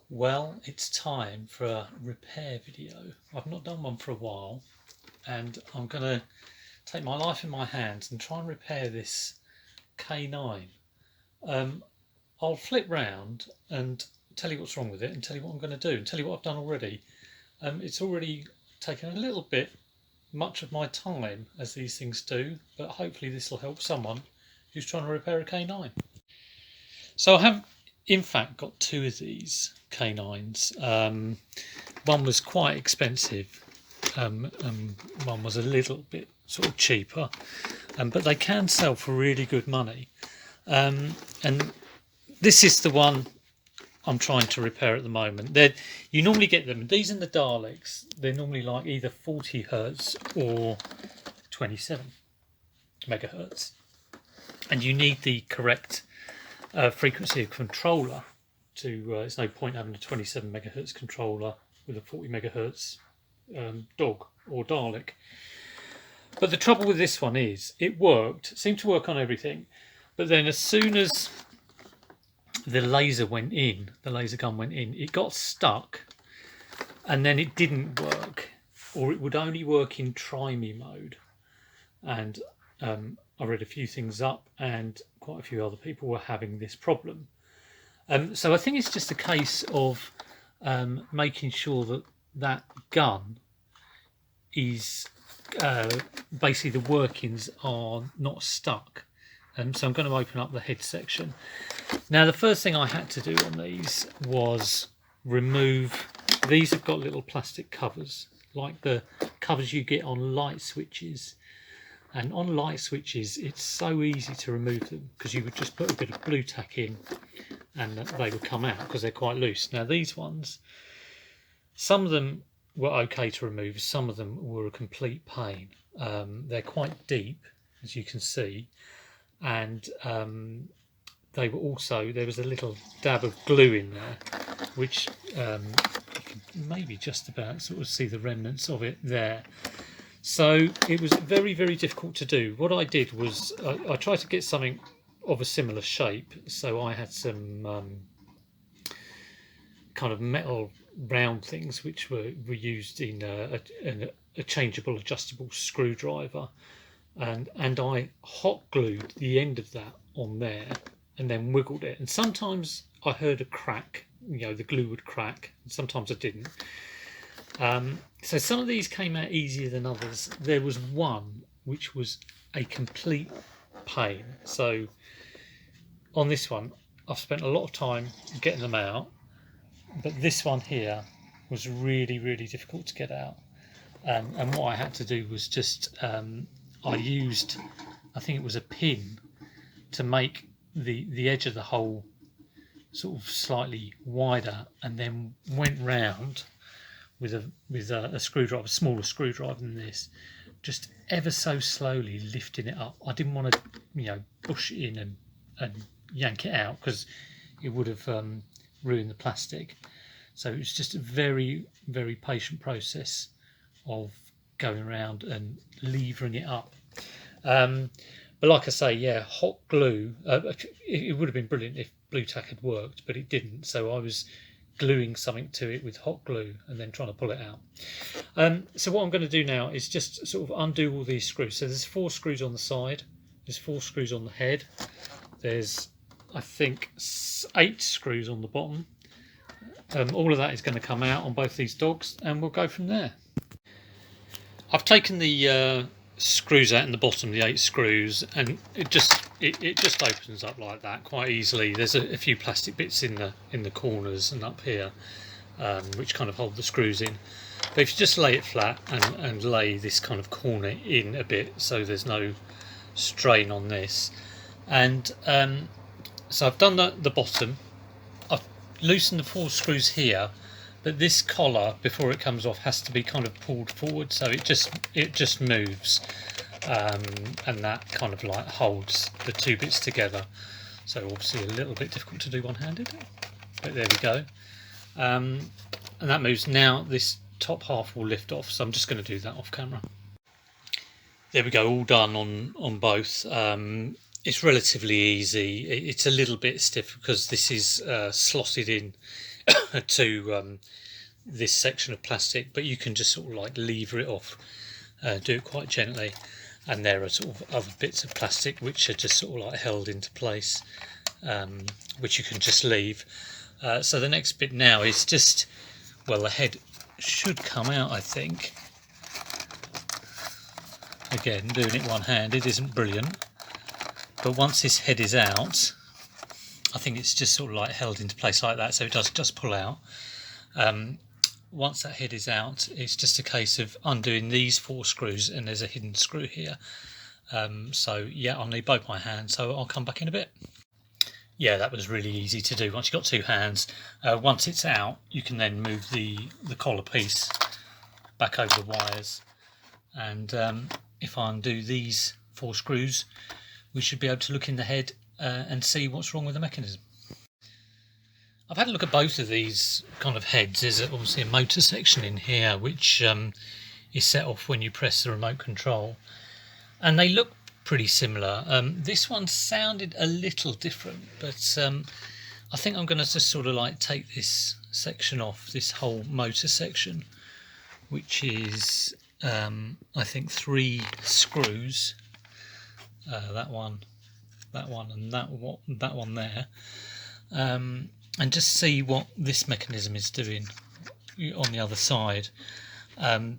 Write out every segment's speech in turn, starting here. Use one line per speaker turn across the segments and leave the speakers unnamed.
Well, it's time for a repair video. I've not done one for a while, and I'm going to take my life in my hands and try and repair this K9. I'll flip round and tell you what's wrong with it and tell you what I'm going to do and tell you what I've done already. It's already taken a little bit much of my time, as these things do, but hopefully this will help someone who's trying to repair a K9. So I have in fact got two of these K9s. One was quite expensive, one was a little bit sort of cheaper, but they can sell for really good money. And this is the one I'm trying to repair at the moment. You normally get them, these in the Daleks, they're normally like either 40 Hertz or 27 megahertz, and you need the correct frequency of controller to it's no point having a 27 megahertz controller with a 40 megahertz dog or Dalek. But the trouble with this one is it seemed to work on everything, but then as soon as the laser gun went in, it got stuck, and then it didn't work, or it would only work in try-me mode. And I read a few things up, and quite a few other people were having this problem. So I think it's just a case of making sure that that gun is basically the workings are not stuck. So I'm going to open up the head section. Now, the first thing I had to do on these was remove. These have got little plastic covers, like the covers you get on light switches. And on light switches, it's so easy to remove them because you would just put a bit of blue tack in and they would come out because they're quite loose. Now, these ones, some of them were okay to remove, some of them were a complete pain. They're quite deep, as you can see, and they were also, there was a little dab of glue in there, which you can maybe just about sort of see the remnants of it there. So it was very, very difficult to do. What I did was I tried to get something of a similar shape. So I had some kind of metal round things which were used in a changeable adjustable screwdriver, and I hot glued the end of that on there and then wiggled it. And sometimes I heard a crack, the glue would crack, and sometimes I didn't. So some of these came out easier than others. There was one which was a complete pain. So on this one, I've spent a lot of time getting them out, but this one here was really, really difficult to get out. And what I had to do was just, I used, I think it was a pin to make the edge of the hole sort of slightly wider, and then went round with a screwdriver, a smaller screwdriver than this, just ever so slowly lifting it up. I didn't want to, push it in and yank it out because it would have ruined the plastic. So it was just a very, very patient process of going around and levering it up. But like I say, yeah, hot glue, it would have been brilliant if blue tack had worked, but it didn't. So I was gluing something to it with hot glue and then trying to pull it out. So what I'm going to do now is just sort of undo all these screws. So there's 4 screws on the side, there's 4 screws on the head, there's I think 8 screws on the bottom. All of that is going to come out on both these dogs, and we'll go from there. I've taken the screws out in the bottom, the 8 screws, and it just opens up like that quite easily. There's a few plastic bits in the corners and up here, which kind of hold the screws in. But if you just lay it flat and lay this kind of corner in a bit, so there's no strain on this, and so I've done the bottom. I've loosened the 4 screws here, but this collar, before it comes off, has to be kind of pulled forward, so it just moves, and that kind of like holds the 2 bits together. So obviously a little bit difficult to do one-handed, but there we go. And that moves. Now this top half will lift off, so I'm just going to do that off camera. There we go, all done on both. It's relatively easy. It's a little bit stiff because this is slotted in to this section of plastic, but you can just sort of like lever it off, do it quite gently, and there are sort of other bits of plastic which are just sort of like held into place, which you can just leave. So the next bit now is just, well, the head should come out, I think. Again, doing it one-handed isn't brilliant, but once this head is out, I think it's just sort of like held into place like that, so it does just pull out. Once that head is out, it's just a case of undoing these 4 screws, and there's a hidden screw here. So yeah, I'll need both my hands, so I'll come back in a bit. Yeah, that was really easy to do once you've got 2 hands. Once it's out, you can then move the collar piece back over the wires, and if I undo these 4 screws, we should be able to look in the head and see what's wrong with the mechanism. I've had a look at both of these kind of heads. There's obviously a motor section in here which is set off when you press the remote control, and they look pretty similar. This one sounded a little different, but I think I'm going to just sort of like take this section off, this whole motor section, which is I think 3 screws, that one and that one there, and just see what this mechanism is doing on the other side.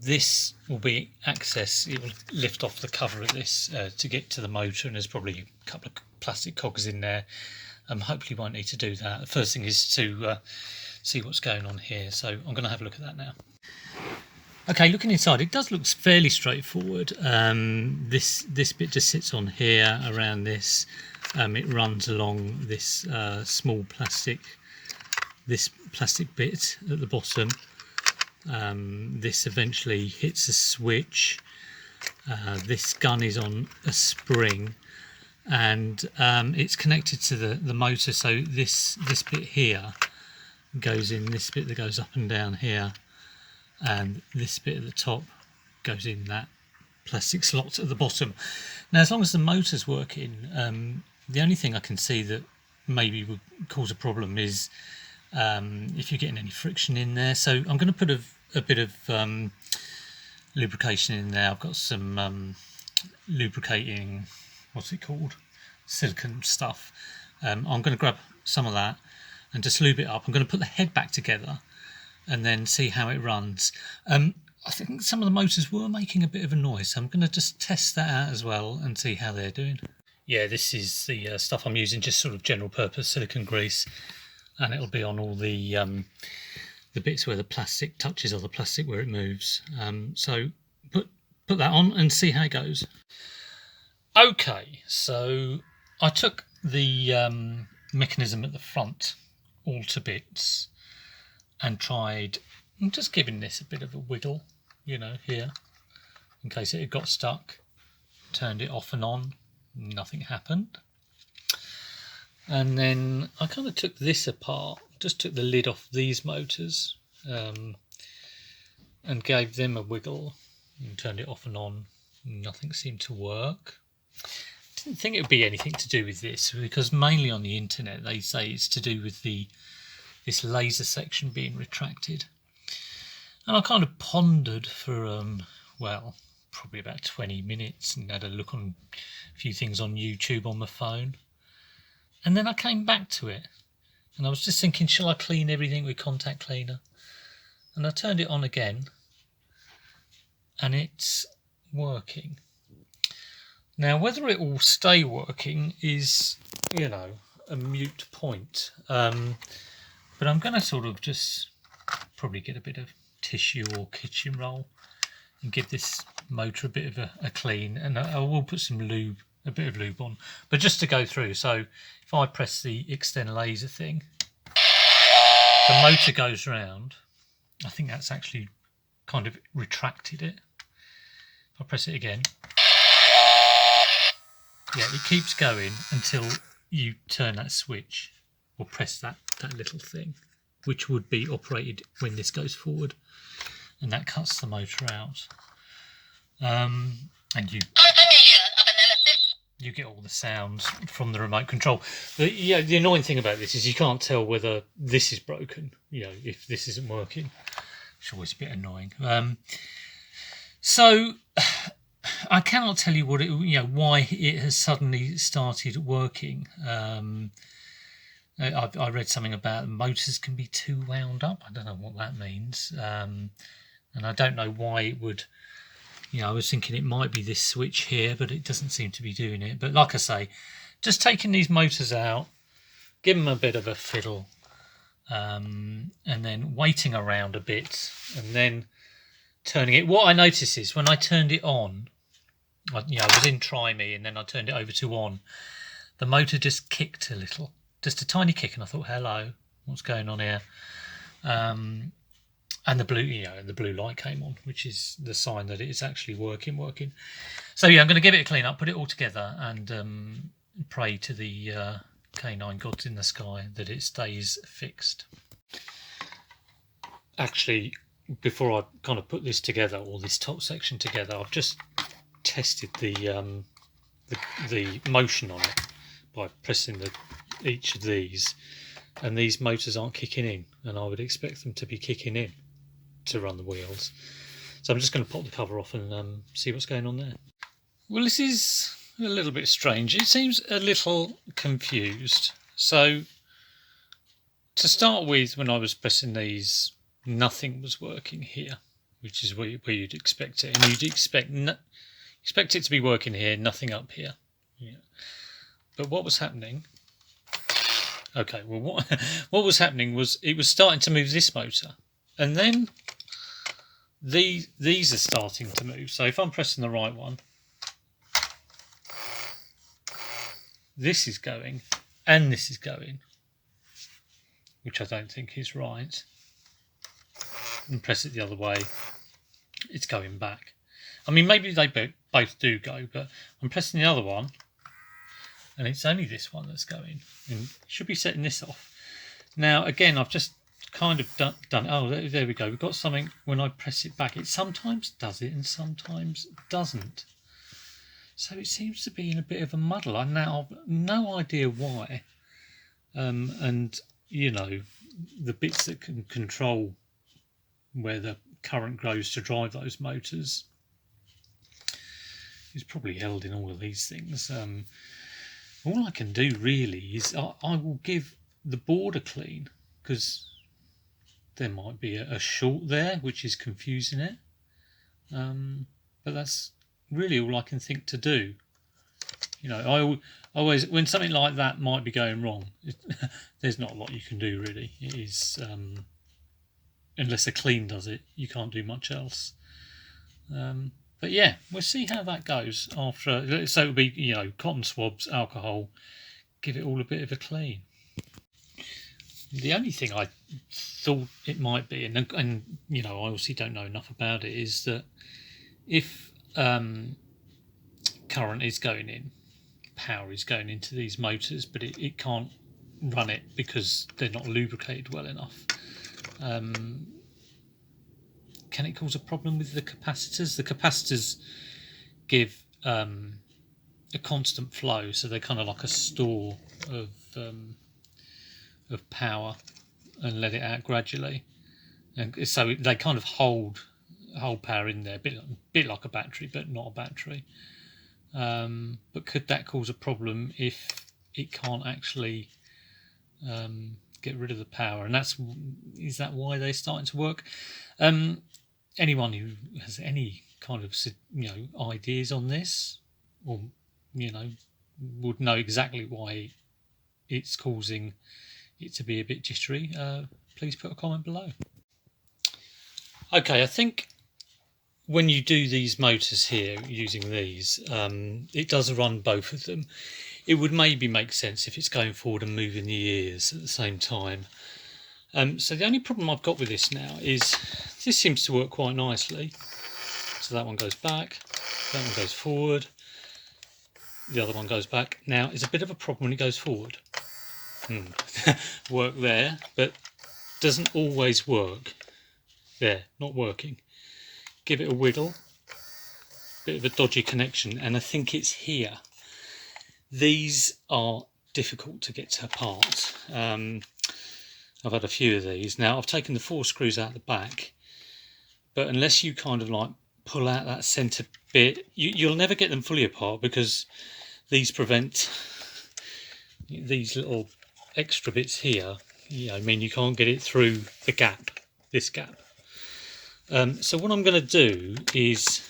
This will be access, it will lift off the cover of this to get to the motor, and there's probably a couple of plastic cogs in there. Hopefully won't need to do that. The first thing is to see what's going on here, so I'm going to have a look at that now. Okay, looking inside, it does look fairly straightforward. This bit just sits on here around this. It runs along this small plastic bit at the bottom. This eventually hits a switch. This gun is on a spring, and it's connected to the motor, so this bit here goes in this bit that goes up and down here, and this bit at the top goes in that plastic slot at the bottom. Now, as long as the motor's working, the only thing I can see that maybe would cause a problem is if you're getting any friction in there. So I'm going to put a bit of lubrication in there. I've got some lubricating, what's it called, silicone stuff. I'm going to grab some of that and just lube it up. I'm going to put the head back together and then see how it runs. I think some of the motors were making a bit of a noise, so I'm going to just test that out as well and see how they're doing. Yeah, this is the stuff I'm using, just sort of general purpose silicone grease, and it'll be on all the bits where the plastic touches other plastic where it moves. So put that on and see how it goes. Okay, so I took the mechanism at the front all to bits and tried just giving this a bit of a wiggle, you know, here, in case it had got stuck. Turned it off and on, nothing happened. And then I kind of took this apart, just took the lid off these motors and gave them a wiggle and turned it off and on. Nothing seemed to work. Didn't think it would be anything to do with this, because mainly on the internet they say it's to do with this laser section being retracted. And I kind of pondered for well, probably about 20 minutes and had a look on a few things on YouTube on my phone. And then I came back to it and I was just thinking, shall I clean everything with contact cleaner? And I turned it on again and it's working. Now, whether it will stay working is, you know, a moot point. But I'm going to sort of just probably get a bit of tissue or kitchen roll and give this motor a bit of a clean. And I will put some lube, a bit of lube on, but just to go through. So if I press the extend laser thing, the motor goes round. I think that's actually kind of retracted it. If I press it again, yeah, it keeps going until you turn that switch or press that little thing, which would be operated when this goes forward, and that cuts the motor out. And you... Confirmation of analysis. you get all the sounds from the remote control. The annoying thing about this is you can't tell whether this is broken, if this isn't working. It's always a bit annoying. So I cannot tell you why it has suddenly started working. I read something about motors can be too wound up. I don't know what that means. And I don't know why it would. I was thinking it might be this switch here, but it doesn't seem to be doing it. But like I say, just taking these motors out, give them a bit of a fiddle, and then waiting around a bit, and then turning it. What I noticed is when I turned it on, I was in try me, and then I turned it over to on, the motor just kicked a little, just a tiny kick, and I thought, hello, what's going on here? And the blue light came on, which is the sign that it is actually working. So I'm going to give it a clean up, put it all together, and pray to the K9 gods in the sky that it stays fixed. Actually, before I kind of put this together, or this top section together, I've just tested the motion on it by pressing each of these, and these motors aren't kicking in, and I would expect them to be kicking in to run the wheels. So I'm just going to pop the cover off and see what's going on there. Well, this is a little bit strange. It seems a little confused. So to start with, when I was pressing these, nothing was working here, which is where you'd expect it, and you'd expect it to be working here, nothing up here. But what was happening? Okay, well, what was happening was it was starting to move this motor, and then these are starting to move. So if I'm pressing the right one, this is going, and this is going, which I don't think is right. And press it the other way, it's going back. I mean, maybe they both do go, but I'm pressing the other one, and it's only this one that's going. And should be setting this off. Now, again, I've just kind of done. Oh, there we go. We've got something. When I press it back, it sometimes does it and sometimes doesn't. So it seems to be in a bit of a muddle. I now have no idea why. And the bits that can control where the current goes to drive those motors is probably held in all of these things. All I can do really is I will give the board a clean, because there might be a short there which is confusing it, but that's really all I can think to do. I always, when something like that might be going wrong, there's not a lot you can do really. It is unless a clean does it, you can't do much else. But yeah, we'll see how that goes after. So it'll be cotton swabs, alcohol, give it all a bit of a clean. The only thing I thought it might be, and I obviously don't know enough about it, is that if current is going in, power is going into these motors, but it can't run it because they're not lubricated well enough. Can it cause a problem with the capacitors? The capacitors give a constant flow, so they're kind of like a store of power, and let it out gradually, and so they kind of hold power in there, a bit like a battery, but not a battery. But could that cause a problem if it can't actually get rid of the power? And is that why they're starting to work? Anyone who has any kind of ideas on this, or would know exactly why it's causing it to be a bit jittery, please put a comment below. Okay, I think when you do these motors here using these, it does run both of them. It would maybe make sense if it's going forward and moving the ears at the same time. So the only problem I've got with this now is this seems to work quite nicely. So that one goes back, that one goes forward, the other one goes back. Now it's a bit of a problem when it goes forward. Work there, but doesn't always work. There, not working. Give it a wiggle, bit of a dodgy connection, and I think it's here. These are difficult to get apart. I've had a few of these. Now I've taken the 4 screws out the back, but unless you kind of like pull out that centre bit, you'll never get them fully apart, because these prevent these little extra bits here. I mean, you can't get it through the gap, this gap. So what I'm going to do is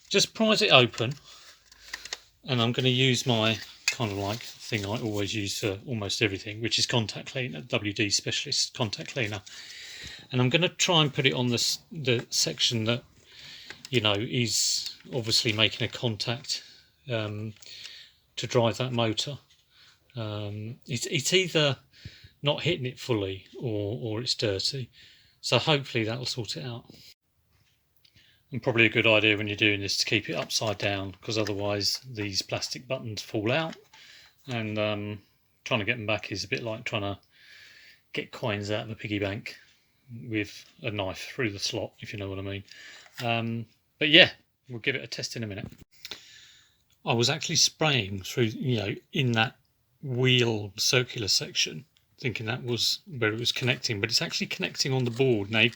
just prise it open, and I'm going to use my kind of like thing I always use for almost everything, which is contact cleaner, WD Specialist contact cleaner. And I'm going to try and put it on the section that, you know, is obviously making a contact to drive that motor. It's either not hitting it fully or it's dirty. So hopefully that'll sort it out. And probably a good idea when you're doing this to keep it upside down, because otherwise these plastic buttons fall out, and trying to get them back is a bit like trying to get coins out of a piggy bank with a knife through the slot, if you know what I mean. But yeah, we'll give it a test in a minute. I was actually spraying through, you know, in that wheel circular section, thinking that was where it was connecting, but it's actually connecting on the board. Now, you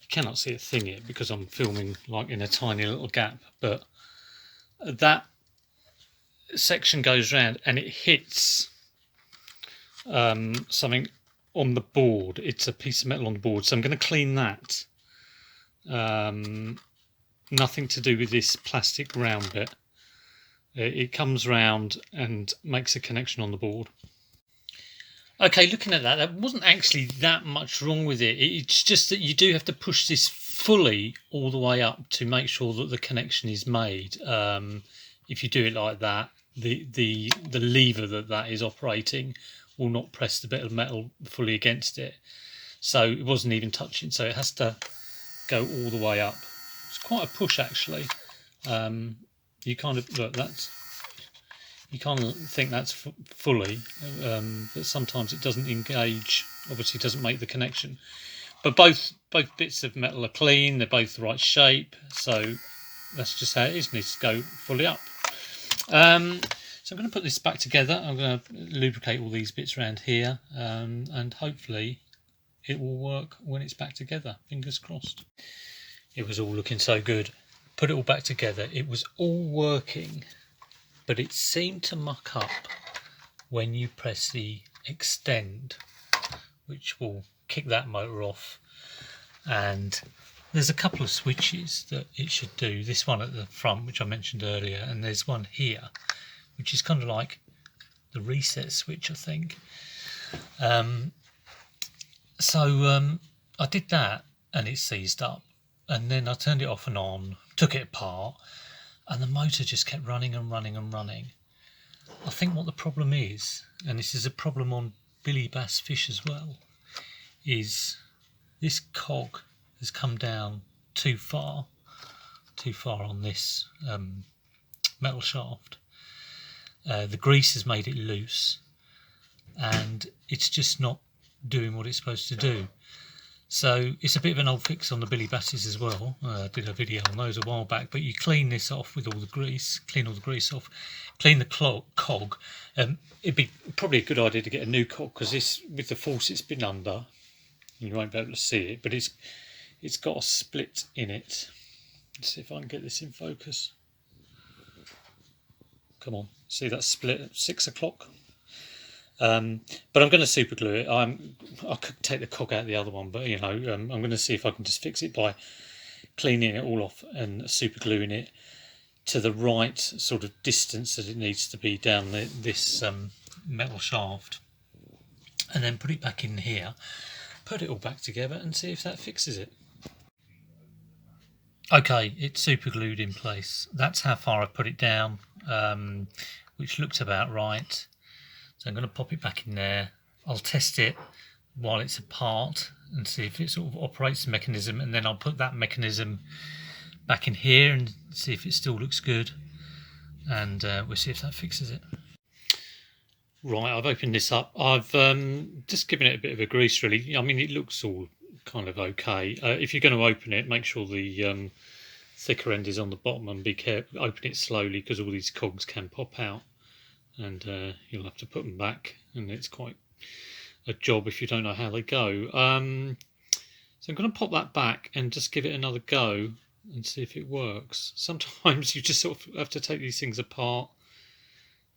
cannot see a thing here because I'm filming like in a tiny little gap, but that section goes round and it hits something on the board. It's a piece of metal on the board, so I'm going to clean that. Nothing to do with this plastic round bit. It comes round and makes a connection on the board. Okay, looking at that, there wasn't actually that much wrong with it. It's just that you do have to push this fully all the way up to make sure that the connection is made. If you do it like that, the lever that is operating will not press the bit of metal fully against it. So it wasn't even touching, so it has to go all the way up. It's quite a push, actually. You kind of look, that's, you kind of think that's fully, but sometimes it doesn't engage. Obviously, it doesn't make the connection. But both bits of metal are clean. They're both the right shape. So that's just how it is. It needs to go fully up. So I'm going to put this back together. I'm going to lubricate all these bits around here, and hopefully it will work when it's back together. Fingers crossed. It was all looking so good. Put it all back together. It was all working, but it seemed to muck up when you press the extend, which will kick that motor off. And there's a couple of switches that it should do. This one at the front, which I mentioned earlier, and there's one here, which is kind of like the reset switch, I think. So I did that, and it seized up. And then I turned it off and on, took it apart, and the motor just kept running and running and running. I think what the problem is, and this is a problem on Billy Bass fish as well, is this cog has come down too far on this metal shaft. The grease has made it loose, and it's just not doing what it's supposed to do. So it's a bit of an old fix on the Billy Basses as well. I did a video on those a while back, but you clean this off with all the grease, clean all the grease off, clean the cog. It'd be probably a good idea to get a new cog, because this, with the force it's been under, you won't be able to see it, but it's got a split in it. Let's see if I can get this in focus. Come on, see that split at 6 o'clock? But I'm going to super glue it. I could take the cog out of the other one, but you know, I'm going to see if I can just fix it by cleaning it all off and super gluing it to the right sort of distance that it needs to be down this metal shaft, and then put it back in here, put it all back together, and see if that fixes it. Okay, it's super glued in place. That's how far I put it down, which looked about right. So I'm going to pop it back in there. I'll test it while it's apart and see if it sort of operates the mechanism, and then I'll put that mechanism back in here and see if it still looks good, and we'll see if that fixes it. Right, I've opened this up. I've just given it a bit of a grease, really. I mean, it looks all kind of okay. If you're going to open it, make sure the thicker end is on the bottom, and be careful, open it slowly, because all these cogs can pop out. and you'll have to put them back, and it's quite a job if you don't know how they go. So I'm going to pop that back and just give it another go and see if it works. Sometimes you just sort of have to take these things apart,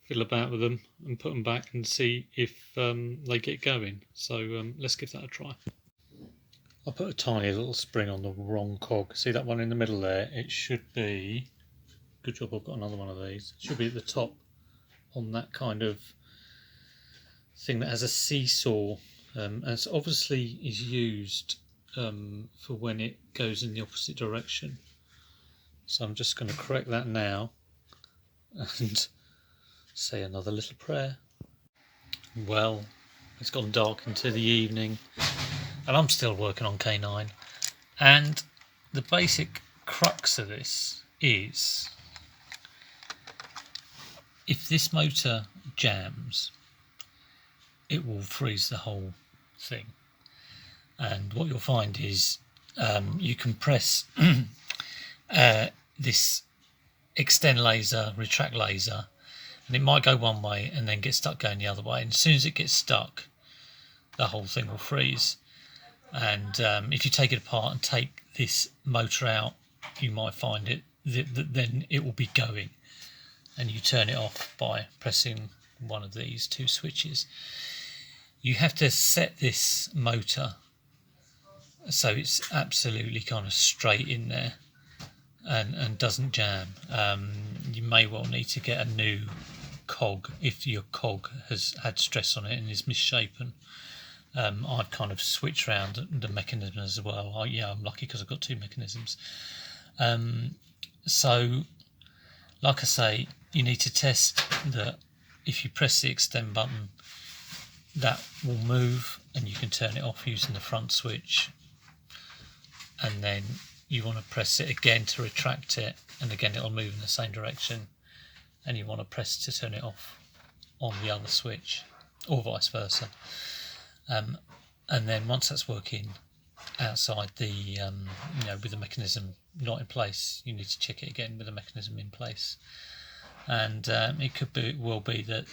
fiddle about with them and put them back and see if they get going. So let's give that a try. I put a tiny little spring on the wrong cog. See that one in the middle there? It should be, good job I've got another one of these. It should be at the top on that kind of thing that has a seesaw, and it's obviously is used for when it goes in the opposite direction. So I'm just going to correct that now and say another little prayer. Well, it's gone dark into the evening and I'm still working on K9, and the basic crux of this is if this motor jams, it will freeze the whole thing. And what you'll find is you can press this extend laser, retract laser, and it might go one way and then get stuck going the other way. And as soon as it gets stuck, the whole thing will freeze. And if you take it apart and take this motor out, you might find it that then it will be going. And you turn it off by pressing one of these two switches. You have to set this motor so it's absolutely kind of straight in there and doesn't jam. You may well need to get a new cog if your cog has had stress on it and is misshapen. I've kind of switched around the mechanism as well. I'm lucky because I've got two mechanisms. So like I say, you need to test that if you press the extend button, that will move and you can turn it off using the front switch, and then you want to press it again to retract it, and again it'll move in the same direction, and you want to press to turn it off on the other switch, or vice versa. And then once that's working outside the with the mechanism not in place, you need to check it again with the mechanism in place. And it could be well be that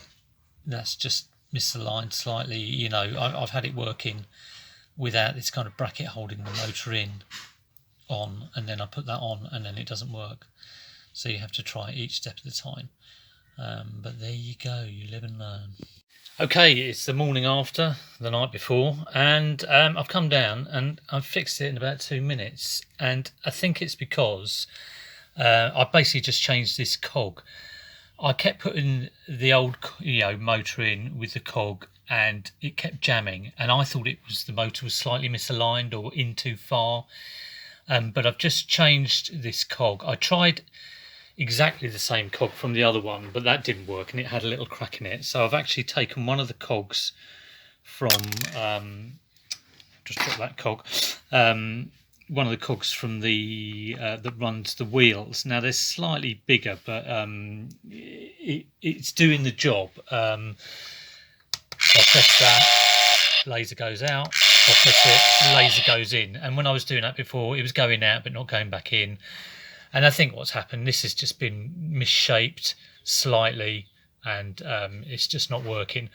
that's just misaligned slightly. I've had it working without this kind of bracket holding the motor in on, and then I put that on and then it doesn't work. So you have to try each step at a time. But there you go, you live and learn. Okay, it's the morning after the night before, and I've come down and I've fixed it in about 2 minutes, and I think it's because I basically just changed this cog. I kept putting the old motor in with the cog and it kept jamming, and I thought it was the motor was slightly misaligned or in too far, but I've just changed this cog. I tried exactly the same cog from the other one, but that didn't work and it had a little crack in it. So I've actually taken one of the cogs from just drop that cog, one of the cogs from the that runs the wheels. Now they're slightly bigger, but it's doing the job. I press that, laser goes out. I press it, laser goes in. And when I was doing that before, it was going out but not going back in. And I think what's happened, this has just been misshaped slightly, and it's just not working.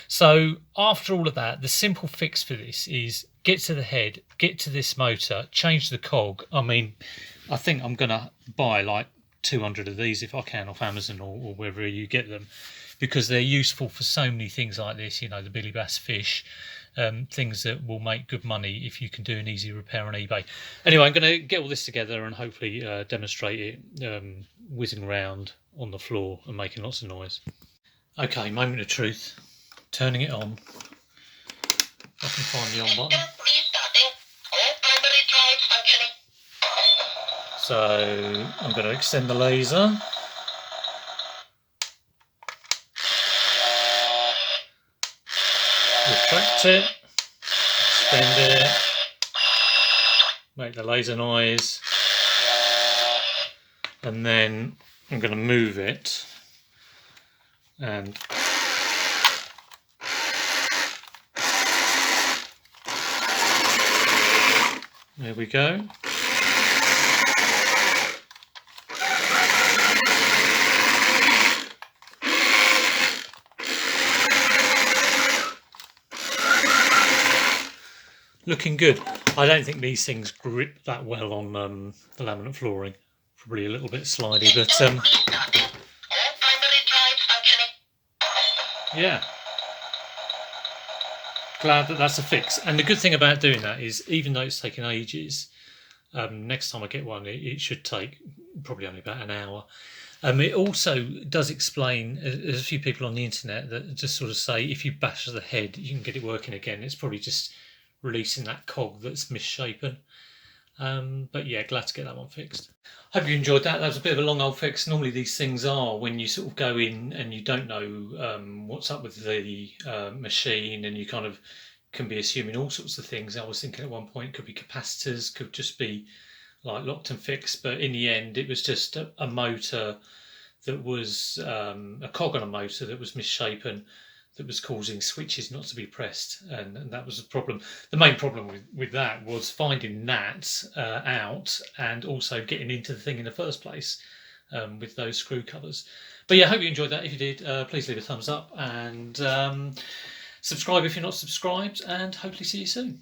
So after all of that, the simple fix for this is get to the head, get to this motor, change the cog. I mean, I think I'm going to buy like 200 of these if I can off Amazon or wherever you get them, because they're useful for so many things like this, the Billy Bass fish, things that will make good money if you can do an easy repair on eBay. Anyway, I'm going to get all this together and hopefully demonstrate it whizzing around on the floor and making lots of noise. Okay, moment of truth. Turning it on. I can find the on button. So I'm going to extend the laser. Retract it, extend it, make the laser noise, and then I'm going to move it and there we go. looking good. I don't think these things grip that well on the laminate flooring. Probably a little bit slidey, but yeah. Glad that that's a fix. And the good thing about doing that is, even though it's taken ages, next time I get one, it should take probably only about an hour. It also does explain, there's a few people on the internet that just sort of say if you bash the head, you can get it working again. It's probably just releasing that cog that's misshapen. But yeah, glad to get that one fixed. Hope you enjoyed that. That was a bit of a long old fix. Normally these things are when you sort of go in and you don't know what's up with the machine, and you kind of can be assuming all sorts of things. I was thinking at one point it could be capacitors, could just be like locked and fixed, but in the end it was just a motor that was a cog on a motor that was misshapen, that was causing switches not to be pressed, and that was the problem. The main problem with that was finding that out, and also getting into the thing in the first place with those screw covers. But yeah, I hope you enjoyed that. If you did, please leave a thumbs up, and subscribe if you're not subscribed, and hopefully see you soon.